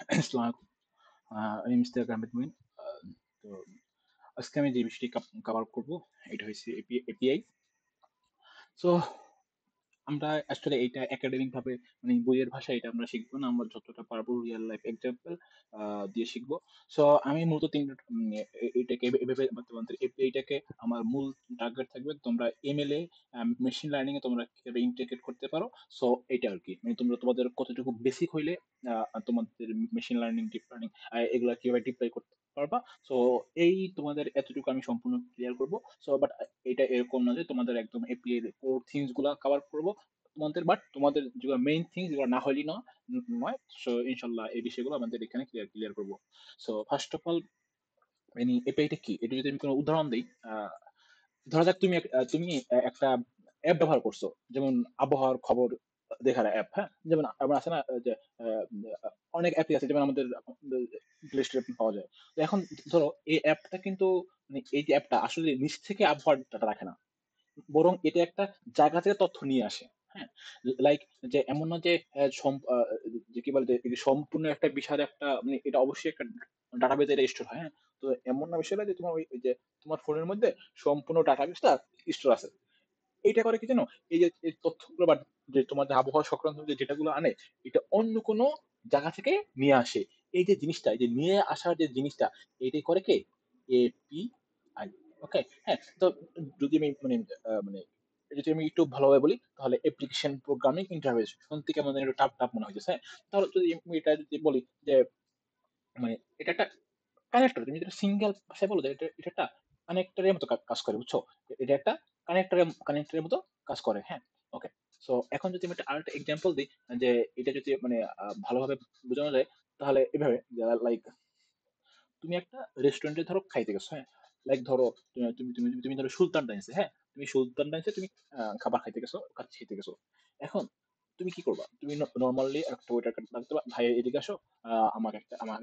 আসসালামু আলাইকুম। আমি মিস্টার গ্রামের মুইন। তো আজকে আমি যে বিষয়টি কভার করব এটা হচ্ছে এপিআই। সো আমরা আসলে এইটা একাডেমিক ভাবে মানে বইয়ের ভাষায় এটা আমরা শিখবো না, আমরা যতটা পারবো রিয়েল লাইফ এক্সাম্পল দিয়ে শিখবো। সো আমি মূলত তিনটা এটাকে এভাবে তোমাদের এইটাকে আমার মূল টার্গেট থাকবে তোমরা এমএল এ মেশিন লার্নিং এ তোমরা কিভাবে ইন্টিগ্রেট করতে পারো। সো এটা আর কি মানে তোমরা তোমাদের কতটুকু বেসিক হইলে তোমাদের মেশিন লার্নিং ডিপ লার্নিং এগুলা কিভাবে ডিপ্লয় করতে পারবা। সো এই তোমাদের এতটুকু আমি সম্পূর্ণ ক্লিয়ার করবো। সো বাট এটা এরকম না যে তোমাদের একদম এপিআই এর কোর থিংস গুলা কভার করবো তোমাদের, বাট তোমাদের যেগুলো মেইন থিংস যেগুলো না হলেই নয়। সো ইনশাল্লাহ এই বিষয়গুলো আমাদের এখানে ক্লিয়ার করবো। সো ফার্স্ট অফ অল মানে এপিআইটা কি এটা যদি আমি কোনো উদাহরণ দিই, ধরা যাক তুমি তুমি একটা অ্যাপ ব্যবহার করছো, যেমন আবহাওয়ার খবর দেখার অ্যাপ। হ্যাঁ, যেমন আমার আছে না যে আহ, অনেক অ্যাপই আছে, যেমন আমাদের প্লে স্টোরে পাওয়া যায়। তো এখন ধরো এই অ্যাপটা কিন্তু মানে এই যে অ্যাপটা আসলে নিচ থেকে আবহাওয়ার ডাটা রাখে না, বরং এটা একটা জায়গা থেকে তথ্য নিয়ে আসে। হ্যাঁ, লাইক যে এমন না যে যে কি বলে যে এটা সম্পূর্ণ একটা বিশাল একটা মানে এটা অবশ্যই একটা ডাটাবেজে স্টোর হয়। হ্যাঁ, তো এমন না বিষয় না যে তোমার ওই যে তোমার ফোনের মধ্যে সম্পূর্ণ ডাটাবেসটা স্টোর আছে। এইটা করে কি জানো, এই যে এই তথ্যগুলো বা যে তোমাদের আবহাওয়া সংক্রান্ত যে ডেটাগুলো আনে, এটা অন্য কোনো জায়গা থেকে নিয়ে আসে। এই যে জিনিসটা, এই যে নিয়ে আসার যে জিনিসটা, এটাই করে কে? এপিআই। ওকে, হ্যাঁ। তো যদি আমি মানে মানে যদি আমি একটু ভালোভাবে বলি তাহলে অ্যাপ্লিকেশন প্রোগ্রামিং ইন্টারফেস, শুনতে কেমন যেন একটু টাফ টাফ মনে হচ্ছে। হ্যাঁ, তাহলে যদি আমি এটা যদি বলি যে মানে এটা একটা কানেক্টর, তুমি যেটা সিঙ্গেল ভাষায় বলো যে এটা একটা কানেক্টরের মতো কাজ করে, বুঝছো? এটা একটা কানেক্টরের মতো কাজ করে। হ্যাঁ, ওকে। সো এখন যদি আমি একটা আরেকটা এক্সাম্পল দিই যে এটা যদি মানে ভালোভাবে বোঝানো যায়, তাহলে এভাবে লাইক তুমি একটা রেস্টুরেন্টে ধরো খাইতে গেছো। হ্যাঁ, লাইক ধরো তুমি ধরো সুলতান ডাইন্সে, হ্যাঁ, তুমি সুলতান ডাইন্সে তুমি খাবার খাইতে গেছো, কাচ্চি খেতে গেছো। এখন তুমি কি করবা? তুমি নর্মালি একটা ওয়েটারকে ডাকতে পারো, ভাই এদিকে আসো, আমাকে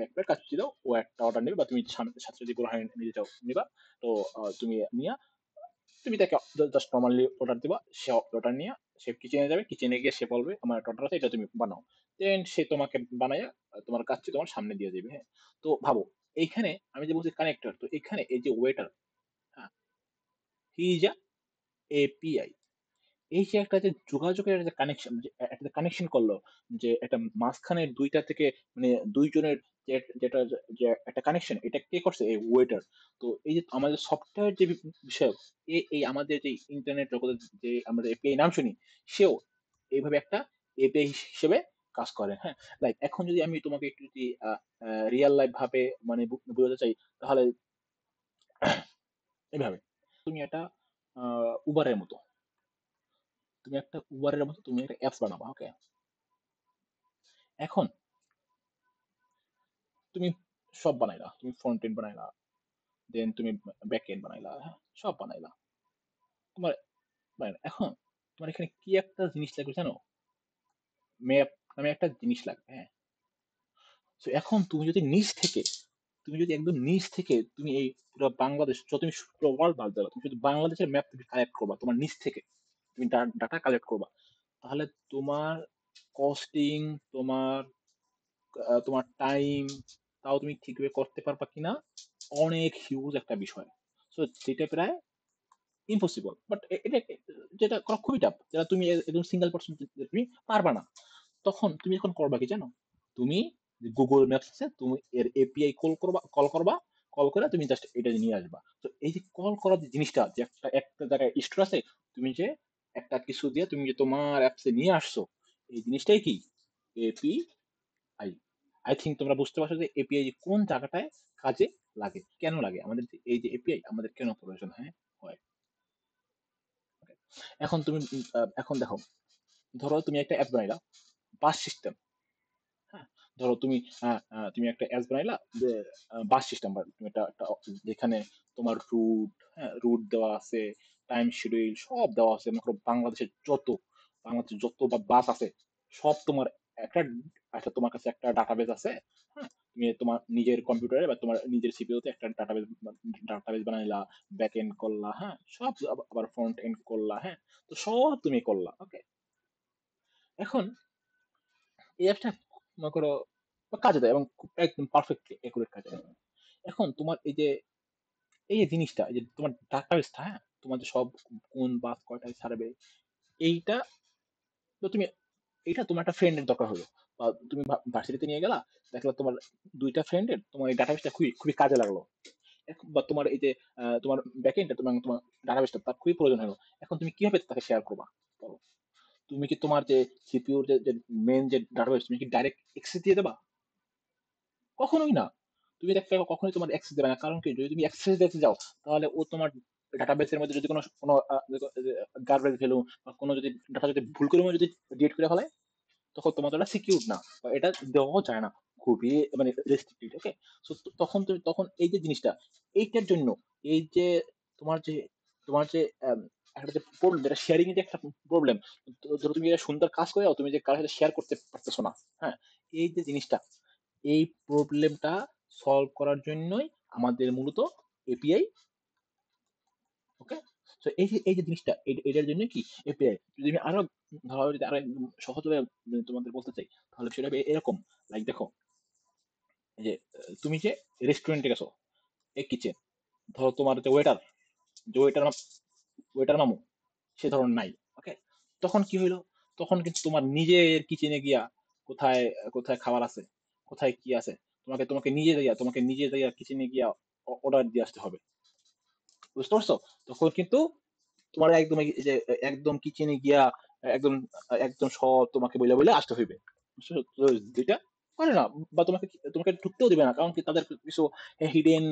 একটা কাচ্চি দাও। ও একটা অর্ডার নেবে, বা তুমি সাথে যদি কোনো নিতে চাও নিবা। তো তুমি নিয়ে তুমি তাকে জাস্ট নর্মালি অর্ডার দিবা, সে অর্ডার নিয়ে সে কিচেনে যাবে, কিচেনে গিয়ে সে বলবে আমার একটা অর্ডার আছে, এটা তুমি বানাও। দেন সে তোমাকে বানায় তোমার কাছে তোমার সামনে দিয়ে যাবে। হ্যাঁ, তো ভাবো এইখানে আমি যে বলছি কানেক্টর, তো এখানে এই যে ওয়েটার, হ্যাঁ, হি ইজ আ এপিআই। এই যে একটা যে যোগাযোগের একটা কানেকশন, যে একটা কানেকশন করলো, যে একটা মাঝখানে দুইটা থেকে মানে দুইজনের যেটা যে একটা কানেকশন, এটা কে করছে? এই ওয়েটার। তো এই যে আমাদের সফটওয়্যার যে বিষয়, এই আমাদের যে ইন্টারনেট জগতে যে আমরা এপিআই নাম শুনি, সেও এইভাবে একটা এপিআই হিসেবে কাজ করে। হ্যাঁ, লাইক এখন যদি আমি তোমাকে একটু যদি রিয়েল লাইফ ভাবে মানে বোঝাতে চাই, তাহলে এভাবে তুমি একটা উবারের মতো, তুমি একটা অ্যাপস বানাবা। ওকে, এখন তুমি সব বানাইলা, তুমি ফ্রন্ট এন্ড বানাইলা, দেন তুমি ব্যাক এন্ড বানাইলা, হ্যাঁ, সব বানাইলা তোমার বানাইলা। এখন তোমার এখানে কি একটা জিনিস লাগবে জানো? ম্যাপ নামে একটা জিনিস লাগবে। হ্যাঁ, তো এখন তুমি যদি একদম নিচ থেকে তুমি এই পুরো বাংলাদেশ, যত তুমি পুরো ওয়ার্ল্ড বাদ দাও, তুমি শুধু বাংলাদেশের ম্যাপ তুমি কালেক্ট করবা তোমার নিচ থেকে, তুমি ডাটা কালেক্ট করবা, তাহলে তোমার কস্টিং, তোমার তোমার টাইম, তাও তুমি ঠিকভাবে করতে পারবা কিনা অনেক হিউজ একটা বিষয়। সো যেটা প্রায় ইম্পসিবল, বাট এটা যেটা করা খুবই টাফ, যেটা তুমি একদম সিঙ্গেল পার্সন তুমি পারবা না। তখন তুমি এখন করবা কি জানো? তুমি গুগল ম্যাপসে তুমি এর এপিআই কল করবা, কল করে তুমি জাস্ট এটা নিয়ে আসবা। তো এই যে কল করার যে জিনিসটা, যে একটা একটা জায়গায় স্টোর আছে, তুমি যে একটা কিছু দিয়ে তুমি যে তোমার অ্যাপসে নিয়ে আসছো, এই জিনিসটাই কি? এপিআই। আই থিঙ্ক তোমরা বুঝতে পারছো যে এপিআই কোন জায়গাটায় কাজে লাগে, কেন লাগে আমাদের, এই যে এপিআই আমাদের কেন প্রয়োজন হয়। এখন তুমি এখন দেখো, ধরো তুমি একটা অ্যাপ বানাইলা, বাস সিস্টেম। হ্যাঁ, ধরো তুমি তুমি একটা অ্যাপ বানাইলা যে বাস সিস্টেম, তুমি একটা যেখানে তোমার রুট, হ্যাঁ, রুট দেওয়া আছে, টাইম শিডিউল সব দেওয়া আছে, মনে করো বাংলাদেশের যত বাস আছে সব তোমার একটা একটা তোমার কাছে একটা ডাটাবেজ আছে। হ্যাঁ, তুমি তোমার নিজের কম্পিউটারে বা তোমার নিজের সিপিইউতে একটা ডাটাবেজ বানাইলা, ব্যাক এন্ড করলা, হ্যাঁ, সব আবার ফ্রন্ট এন্ড করলা। হ্যাঁ, তো সব তুমি করলা। ওকে, এখন এই অ্যাপটা মনে করো বা কাজে দেয় এবং খুব একদম পারফেক্টলি একুরেট কাজে দেয়। এখন তোমার এই যে জিনিসটা, এই যে তোমার ডাটাবেসটা, হ্যাঁ, তোমার যে সব কোন বাস কয়টায় ছাড়বে, এইটা তো তুমি, এটা তোমার একটা ফ্রেন্ডের দরকার হলো, বা তুমি ভার্সিটিতে নিয়ে গেলা, দেখলা তোমার দুইটা ফ্রেন্ডের তোমার এই ডাটাবেসটা খুবই খুবই কাজে লাগলো। বা তোমার এই যে তোমার ব্যাকএন্ডটা, তোমার তোমার ডাটাবেসটা তার খুবই প্রয়োজন হলো। এখন তুমি কিভাবে তাকে শেয়ার করবা? বলো। তুমি কি তোমার যে সিপিইউর যে মেইন যে ডাটাবেস, তুমি কি ডাইরেক্ট অ্যাক্সেস দিয়ে দেবা? কখনোই না। তুমি একটা কখনোই তোমার অ্যাক্সেস দেবে না। কারণ কি? যদি তুমি অ্যাক্সেস দিতে যাও, তাহলে ও তোমার ডাটাবেসের মধ্যে যদি কোনো গার্বেজ ভ্যালু বা কোনো যদি ডাটা যদি ভুল করে যদি ডিলিট করে ফেলে, তখন তোমার তো এটা সিকিউর না, বা এটা দেওয়াও যায় না, খুবই মানে রেস্ট্রিক্টেড। ওকে, সো তখন তুমি, তখন এই যে জিনিসটা, এইটার জন্য, এই যে তোমার যে তোমার যে একটা যে প্রবলেম, যেটা শেয়ারিং এর যে একটা প্রবলেম, ধরো তুমি এটা সুন্দর কাজ করে যাও, তুমি যে কারোর সাথে শেয়ার করতে পারতেছো না, হ্যাঁ, এই যে জিনিসটা, এই প্রবলেমটা সলভ করার জন্যই আমাদের মূলত এপিআই। ওকে, তো এই যে জিনিসটা, এটার জন্য কি এপিআই। যদি আমি আরো ধরো, যদি আরো একদম সহজভাবে তোমাদের বলতে চাই, তাহলে সেটা হবে এরকম। লাইক দেখো, এই যে তুমি যে রেস্টুরেন্টে গেছো, এই কিচেন, ধরো তোমার যে ওয়েটার, যে ওয়েটার মামু, সে ধরো নাই। ওকে, তখন কি হইলো? তখন কিন্তু তোমার নিজের কিচেনে গিয়া, কোথায় কোথায় খাবার আছে, কোথায় কি আছে, তোমাকে তোমাকে নিজে যাইয়া কিচেনে গিয়া অর্ডার দিয়ে আসতে হবে। বুঝতে পারছো? তখন কিন্তু তোমার একদম এই যে একদম কিচেনে গিয়া একদম একদম সব তোমাকে বলে বলে আসতে হইবে। বুঝছো তো? যেটা করে না, বা তোমাকে ঢুকতেও দিবে না, কারণ কি তাদের কিছু হিডেন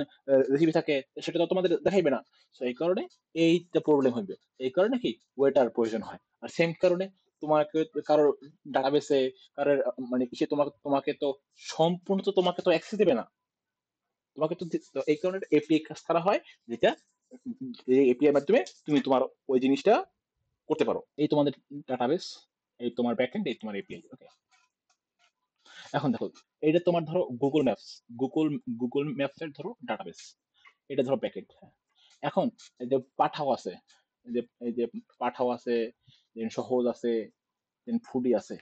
রেসিপি থাকে, সেটা তো তোমাদের দেখাইবে না। তো এই কারণে এইটা প্রবলেম হইবে। এই কারণে কি ওয়েটার প্রয়োজন হয়। আর সেম কারণে তোমাকে কারোর ডাটাবেসে, কারোর মানে কিসে, তোমাকে তোমাকে তো সম্পূর্ণ তো তোমাকে তো অ্যাক্সেস দেবে না। তোমাকে তো তো এই কারণে এপিআই কাজ করা হয়, যেটা এপিআই মাধ্যমে তুমি তোমার ওই জিনিসটা করতে পারো। এই তোমাদের ডাটাবেস, এই তোমার ব্যাকএন্ড, এই তোমার এপিআই। ওকে, এখন দেখো, এটা তোমার ধরো গুগল গুগল ম্যাপস এর ধরো ডাটাবেস, এটা ধরো ব্যাকএন্ড। এখন এই যে পাঠাও আছে, এই যে পাঠাও আছে, দেন সহজ আছে, দেন ফুডি আছে,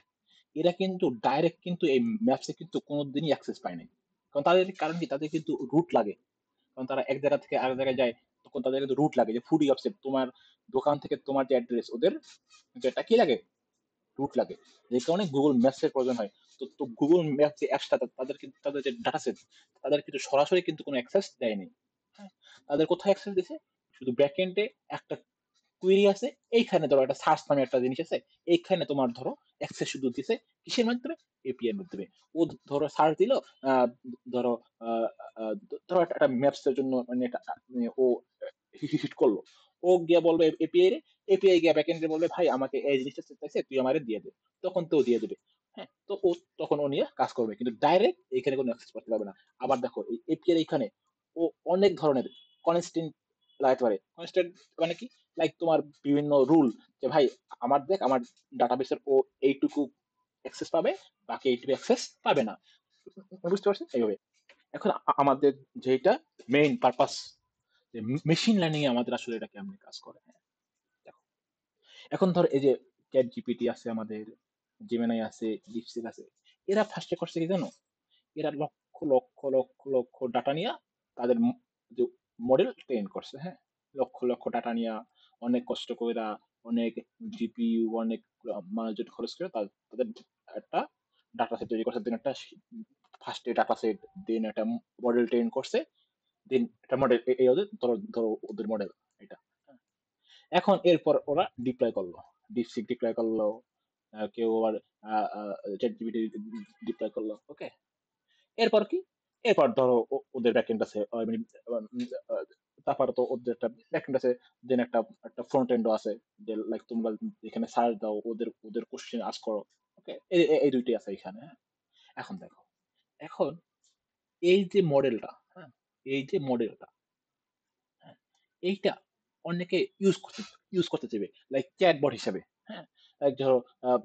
এরা কিন্তু ডাইরেক্ট কিন্তু এই ম্যাপসে কিন্তু কোনোদিনই অ্যাক্সেস পায় নাই। কারণ তাদের কারণ কি, তাদের কিন্তু রুট লাগে। কারণ তারা এক জায়গা থেকে আরেক জায়গায় যায়, তখন তাদের কিন্তু রুট লাগে। যে ফুডি অ্যাপসে তোমার দোকান থেকে তোমার যে অ্যাড্রেস, ওদের কিন্তু এটা কি লাগে, রুট লাগে। যে কারণে গুগল ম্যাপস এর প্রয়োজন হয়। তো গুগল ম্যাপ যে অ্যাপসটা, তাদের কিন্তু তাদের যে ডাটা সেট, তাদের কিন্তু সরাসরি কিন্তু কোনো অ্যাক্সেস দেয়নি। হ্যাঁ, তাদের কোথায় অ্যাক্সেস দিছে? শুধু ব্যাকএন্ডে একটা কুয়েরি আছে, এইখানে ধরো একটা সার্চ নামে একটা জিনিস আছে, এইখানে তোমার ধরো অ্যাক্সেস শুধু দিছে কিসের মাধ্যমে, এপিআই এর মাধ্যমে। ও ধরো সার্চ দিল, আহ, ধরো আহ, আহ, ধরো একটা ম্যাপস এর জন্য, মানে একটা মানে ও হিট করলো, ও গিয়া বলবে এপিআই রে, এপিআই গিয়া ব্যাকএন্ডে বলবে ভাই আমাকে এই জিনিসটা চাইছে, তুই আমারে দিয়ে দে। তখন তো ও দিয়ে দেবে। হ্যাঁ, তো ও তখন ও নিয়ে কাজ করবে, কিন্তু ডাইরেক্ট এখানে কোনো অ্যাক্সেস করতে পারবে না। আবার দেখো এই এপিআই এখানে ও অনেক ধরনের কনস্ট্যান্ট লাগাতে পারে। কনস্ট্যান্ট মানে কি? লাইক তোমার বিভিন্ন রুল, যে ভাই আমার দেখ, আমার ডাটাবেসের ও এইটুকু অ্যাক্সেস পাবে, বাকি এইটুকু অ্যাক্সেস পাবে না। বুঝতে পারছেন? এইভাবে। এখন আমাদের যেটা মেইন পারপাস, যে মেশিন লার্নিং এ আমাদের আসলে এটা কেমন কাজ করে, হ্যাঁ, দেখো। এখন ধর এই যে চ্যাট জিপিটি আছে আমাদের, জেমিনাই আছে, ডিপসিক আছে, এরা ফার্স্টে করছে কি জানো? এরা লক্ষ লক্ষ লক্ষ লক্ষ ডাটা নিয়ে তাদের যে মডেল ট্রেন করছে, হ্যাঁ, লক্ষ লক্ষ ডাটা নিয়ে অনেক কষ্ট করে, অনেক জিপিইউ, অনেক মানুষজন খরচ করে তাদের একটা ডাটা সেট তৈরি করছে। দেন একটা ফার্স্টে ডাটা সেট, দেন একটা মডেল ট্রেন করছে, দেন একটা মডেল, এই ওদের ধরো ধরো ওদের মডেল এটা। হ্যাঁ। এখন এরপর ওরা ডিপ্লয় করলো, ডিপসিক ডিপ্লয় করলো, কেউ আবার চ্যাট জিপিটি ডিপ্লয় করলো। ওকে, এরপর কি? এরপর ধরো ওদের ব্যাকএন্ড আছে, মানে আহ, তারপরে তো ওদের একটা ব্যাকএন্ড আছে, দেন একটা একটা ফ্রন্ট এন্ডও আছে, যে লাইক তোমরা এখানে সার্চ দাও, ওদের ওদের কোশ্চেন আস্ক করো। ওকে, এই দুইটাই আছে এখানে। হ্যাঁ, এখন দেখো, এখন এই যে মডেলটা, হ্যাঁ, এই যে মডেলটা, হ্যাঁ, এইটা অনেকে ইউজ করতে চাইবে, লাইক চ্যাটবট হিসাবে। হ্যাঁ, লাইক ধরো আহ,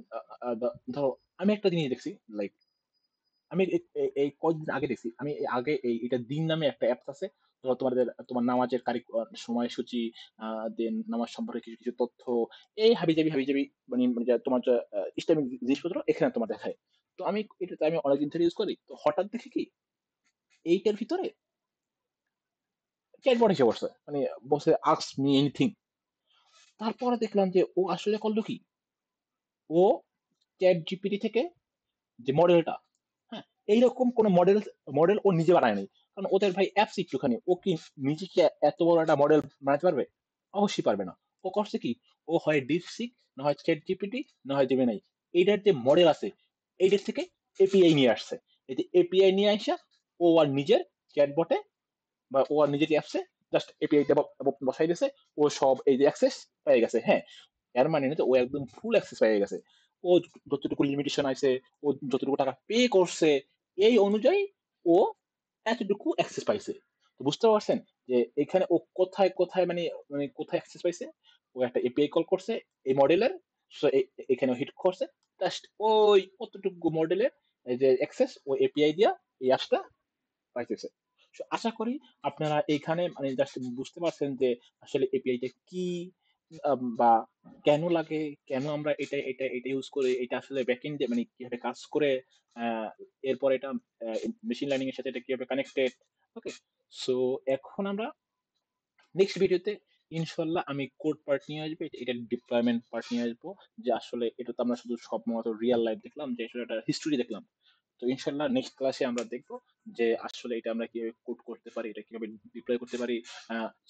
ধরো আমি একটা জিনিস দেখছি, লাইক আমি এই কয়েকদিন আগে দেখছি, আমি আগে এটা দিন নামে একটা অ্যাপস আছে। ধরো তোমার নামাজের সময়সূচি, দেন নামাজ সম্পর্কে কিছু কিছু তথ্য, এই হাবিজাবি হাবিজাবি, মানে মানে তোমার যে ইসলামিক জিনিসপত্র এখানে তোমার দেখায়। তো আমি অনেকদিন ধরে ইউজ করি, তো হঠাৎ দেখি কি এইটার ভিতরে চ্যাটবট এসে বসছে, মানে বসে আস্ক মি এনিথিং। তারপরে দেখলাম যে ও আসলে করলো কি, ও চ্যাট জিপিটি থেকে যে মডেলটা, হ্যাঁ, এইরকম কোন মডেল মডেল ও নিজে বানায় নাই। কারণ ওদের ভাই অ্যাপস একটুখানি, ও কি নিজে কি এত বড় একটা মডেল বানাতে পারবে? অবশ্যই পারবে না। ও করছে কি, ও হয় ডিপসিক, না হয় চ্যাট জিপিটি, না হয় জেমিনাই, এইটার যে মডেল আছে এইটার থেকে এপিআই নিয়ে আসছে। এই যে এপিআই নিয়ে আসা, ও আর নিজের চ্যাটবটে বা ও আর নিজের অ্যাপসে জাস্ট এপিআই বসাই দিয়েছে, ও সব এই যে অ্যাক্সেস পেয়ে গেছে। হ্যাঁ, এর মানে না যে ও একদম ফুল অ্যাক্সেস পেয়ে গেছে। ও যতটুকু লিমিটেশন আছে, ও যতটুকু টাকা পে করছে, এই অনুযায়ী ও এতটুকু অ্যাক্সেস পাইছে। তো বুঝতে পারছেন যে এখানে ও কোথায় কোথায় মানে মানে কোথায় অ্যাক্সেস পাইছে। ও একটা এপিআই কল করছে এই মডেলের, এখানে হিট করছে, জাস্ট ওই কতটুকু মডেলের এই যে অ্যাক্সেস ও এপিআই দিয়া এই অ্যাপসটা পাইতেছে। So, আশা করি আপনারা এইখানে মানে জাস্ট বুঝতে পারছেন যে আসলে এপিআইটা কি, বা কেন লাগে, কেন আমরা এটা ইউজ করি, এটা আসলে ব্যাকএন্ডে মানে কিভাবে কাজ করে, আহ, এরপর এটা মেশিন লার্নিং এর সাথে এটা কিভাবে কানেক্টেড। ওকে, সো এখন আমরা নেক্সট ভিডিওতে ইনশাল্লাহ আমি কোড পার্ট নিয়ে আসবো, এটা ডিপ্লয়মেন্ট পার্ট নিয়ে আসবো। যে আসলে এটা তো আমরা শুধু সব মতো রিয়েল লাইফ দেখলাম, যে আসলে এটা হিস্টোরি দেখলাম। তো ইনশাল্লাহ নেক্সট ক্লাসে আমরা দেখবো যে আসলে এটা আমরা কিভাবে কোড করতে পারি, এটা কিভাবে ডিপ্লয় করতে পারি।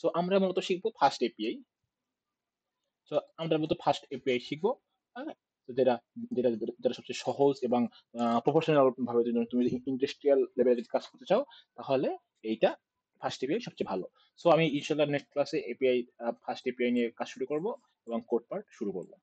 সো আমরা মূলত শিখবো ফার্স্ট এপিআই। তো আমরা মূলত ফার্স্ট এপিআই শিখবো। হ্যাঁ, তো যেটা যেটা যেটা সবচেয়ে সহজ এবং প্রফেশনাল ভাবে যদি তুমি ইন্ডাস্ট্রিয়াল লেভেলে কাজ করতে চাও, তাহলে এইটা ফার্স্ট এপিআই সবচেয়ে ভালো। সো আমি ইনশাল্লাহ নেক্সট ক্লাসে এপিআই ফার্স্ট এপিআই নিয়ে কাজ শুরু করব এবং কোড পার্ট শুরু করবো।